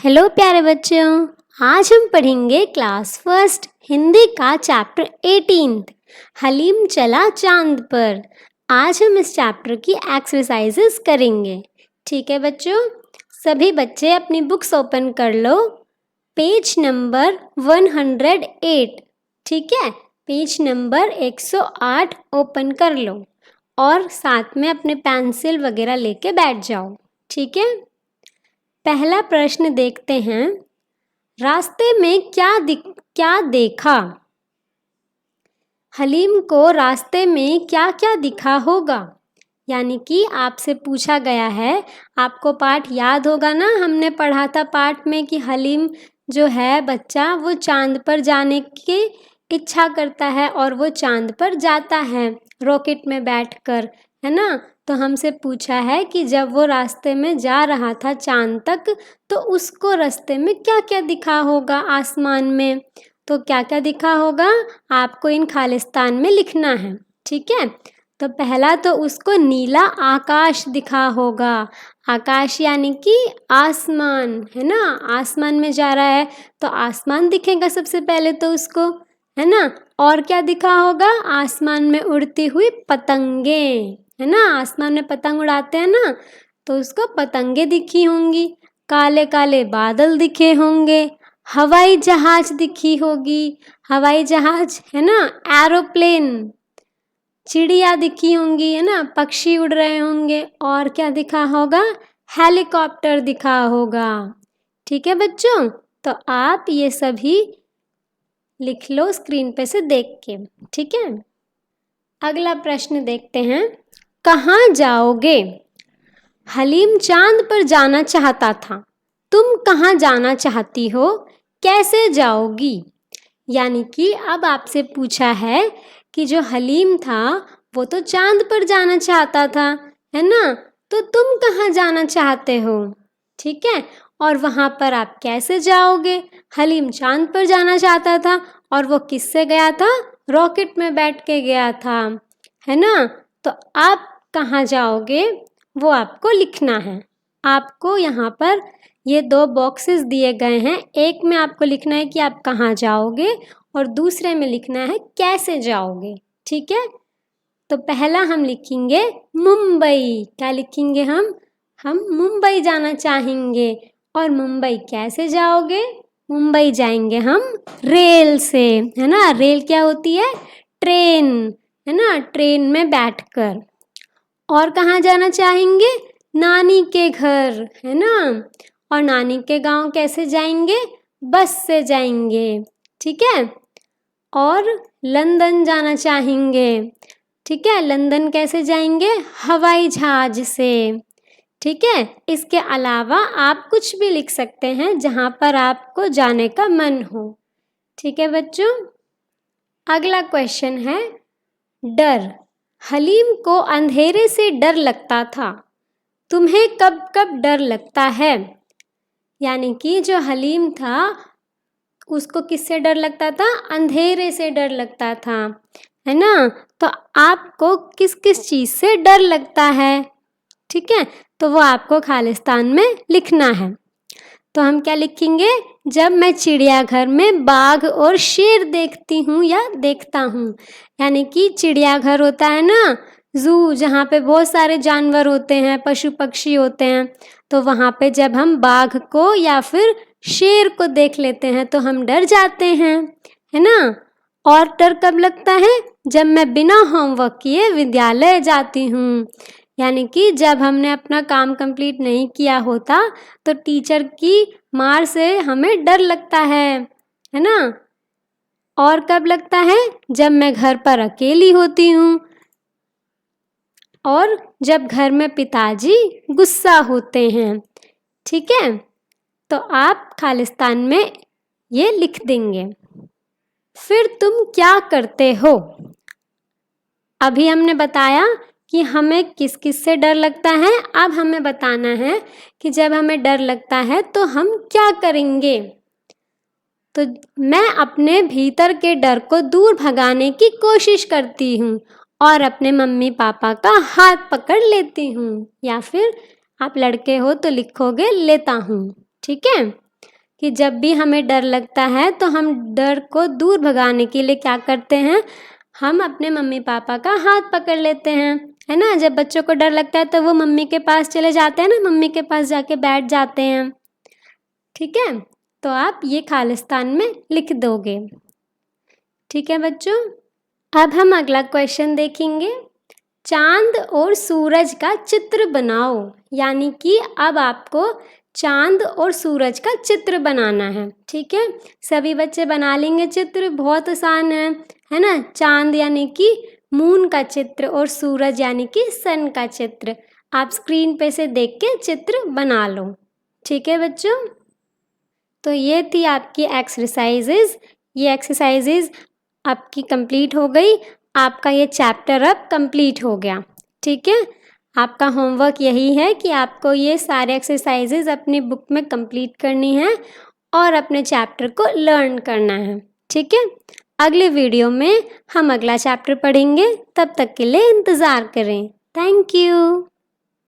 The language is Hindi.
हेलो प्यारे बच्चों, आज हम पढ़ेंगे क्लास फर्स्ट हिंदी का चैप्टर 18 हलीम चला चांद पर। आज हम इस चैप्टर की एक्सरसाइजेस करेंगे। ठीक है बच्चों, सभी बच्चे अपनी बुक्स ओपन कर लो। पेज नंबर 108, ठीक है, पेज नंबर 108 ओपन कर लो और साथ में अपने पेंसिल वगैरह लेके बैठ जाओ। ठीक है, पहला प्रश्न देखते हैं। रास्ते में क्या देखा? हलीम को रास्ते में क्या क्या दिखा होगा? यानी कि आपसे पूछा गया है। आपको पाठ याद होगा ना, हमने पढ़ा था पाठ में कि हलीम जो है बच्चा वो चांद पर जाने की इच्छा करता है और वो चांद पर जाता है रॉकेट में बैठकर, है ना। तो हमसे पूछा है कि जब वो रास्ते में जा रहा था चांद तक, तो उसको रास्ते में क्या क्या दिखा होगा आसमान में। तो क्या क्या दिखा होगा आपको इन खालिस्तान में लिखना है। ठीक है, तो पहला तो उसको नीला आकाश दिखा होगा। आकाश यानी कि आसमान, है ना। आसमान में जा रहा है तो आसमान दिखेगा सबसे पहले तो उसको, है ना। और क्या दिखा होगा? आसमान में उड़ती हुई पतंगे, है ना। आसमान में पतंग उड़ाते हैं ना, तो उसको पतंगे दिखी होंगी। काले काले बादल दिखे होंगे। हवाई जहाज दिखी होगी, हवाई जहाज, है ना। एरोप्लेन, चिड़िया दिखी होंगी, है ना, पक्षी उड़ रहे होंगे। और क्या दिखा होगा? हेलीकॉप्टर दिखा होगा। ठीक है बच्चों, तो आप ये सभी लिख लो स्क्रीन पे से देख के। ठीक है, अगला प्रश्न देखते हैं। कहाँ जाओगे? हलीम चांद पर जाना चाहता था, तुम कहाँ जाना चाहती हो? कैसे जाओगी? यानी कि अब आपसे पूछा है कि जो हलीम था वो तो चांद पर जाना चाहता था, है ना। तो तुम कहाँ जाना चाहते हो? ठीक है, और वहाँ पर आप कैसे जाओगे? हलीम चांद पर जाना चाहता था और वो किससे गया था? रॉकेट में बैठ के गया था, है ना। तो आप कहाँ जाओगे वो आपको लिखना है। आपको यहाँ पर ये दो बॉक्सेस दिए गए हैं। एक में आपको लिखना है कि आप कहाँ जाओगे और दूसरे में लिखना है कैसे जाओगे। ठीक है, तो पहला हम लिखेंगे मुंबई। क्या लिखेंगे हम मुंबई जाना चाहेंगे। और मुंबई कैसे जाओगे? मुंबई जाएंगे हम रेल से, है ना। रेल क्या होती है? ट्रेन, है ना, ट्रेन में बैठकर। और कहाँ जाना चाहेंगे? नानी के घर, है ना। और नानी के गांव कैसे जाएंगे? बस से जाएंगे। ठीक है, और लंदन जाना चाहेंगे। ठीक है, लंदन कैसे जाएंगे? हवाई जहाज से। ठीक है, इसके अलावा आप कुछ भी लिख सकते हैं जहाँ पर आपको जाने का मन हो। ठीक है बच्चों, अगला क्वेश्चन है डर। हलीम को अंधेरे से डर लगता था, तुम्हें कब कब डर लगता है? यानी कि जो हलीम था उसको किससे डर लगता था? अंधेरे से डर लगता था, है ना। तो आपको किस किस चीज़ से डर लगता है? ठीक है, तो वो आपको खालिस्तान में लिखना है। तो हम क्या लिखेंगे? जब मैं चिड़ियाघर में बाघ और शेर देखती हूँ या देखता हूँ। यानी कि चिड़ियाघर होता है ना, जू, जहाँ पे बहुत सारे जानवर होते हैं, पशु पक्षी होते हैं। तो वहाँ पे जब हम बाघ को या फिर शेर को देख लेते हैं तो हम डर जाते हैं, है ना। और डर कब लगता है? जब मैं बिना होमवर्क किए विद्यालय जाती हूँ। यानी कि जब हमने अपना काम कंप्लीट नहीं किया होता तो टीचर की मार से हमें डर लगता है ना। और कब लगता है? जब मैं घर पर अकेली होती हूँ और जब घर में पिताजी गुस्सा होते हैं। ठीक है, तो आप खालिस्तान में ये लिख देंगे। फिर तुम क्या करते हो? अभी हमने बताया कि हमें किस किस से डर लगता है। अब हमें बताना है कि जब हमें डर लगता है तो हम क्या करेंगे। तो मैं अपने भीतर के डर को दूर भगाने की कोशिश करती हूँ और अपने मम्मी पापा का हाथ पकड़ लेती हूँ। या फिर आप लड़के हो तो लिखोगे लेता हूँ। ठीक है, कि जब भी हमें डर लगता है तो हम डर को दूर भगाने के लिए क्या करते हैं, हम अपने मम्मी पापा का हाथ पकड़ लेते हैं, है ना। जब बच्चों को डर लगता है तो वो मम्मी के पास चले जाते हैं ना, मम्मी के पास जाके बैठ जाते हैं। ठीक है, तो आप ये खालिस्तान में लिख दोगे। ठीक है बच्चों, अब हम अगला क्वेश्चन देखेंगे। चांद और सूरज का चित्र बनाओ, यानी कि अब आपको चांद और सूरज का चित्र बनाना है। ठीक है, सभी बच्चे बना लेंगे चित्र, बहुत आसान है ना। चांद यानी कि मून का चित्र और सूरज यानी कि सन का चित्र। आप स्क्रीन पे से देख के चित्र बना लो। ठीक है बच्चों, तो ये थी आपकी एक्सरसाइजेज। ये एक्सरसाइजेज आपकी कंप्लीट हो गई। आपका ये चैप्टर अब कंप्लीट हो गया। ठीक है, आपका होमवर्क यही है कि आपको ये सारे एक्सरसाइजेज अपनी बुक में कंप्लीट करनी है और अपने चैप्टर को लर्न करना है। ठीक है, अगले वीडियो में हम अगला चैप्टर पढ़ेंगे, तब तक के लिए इंतज़ार करें। Thank you.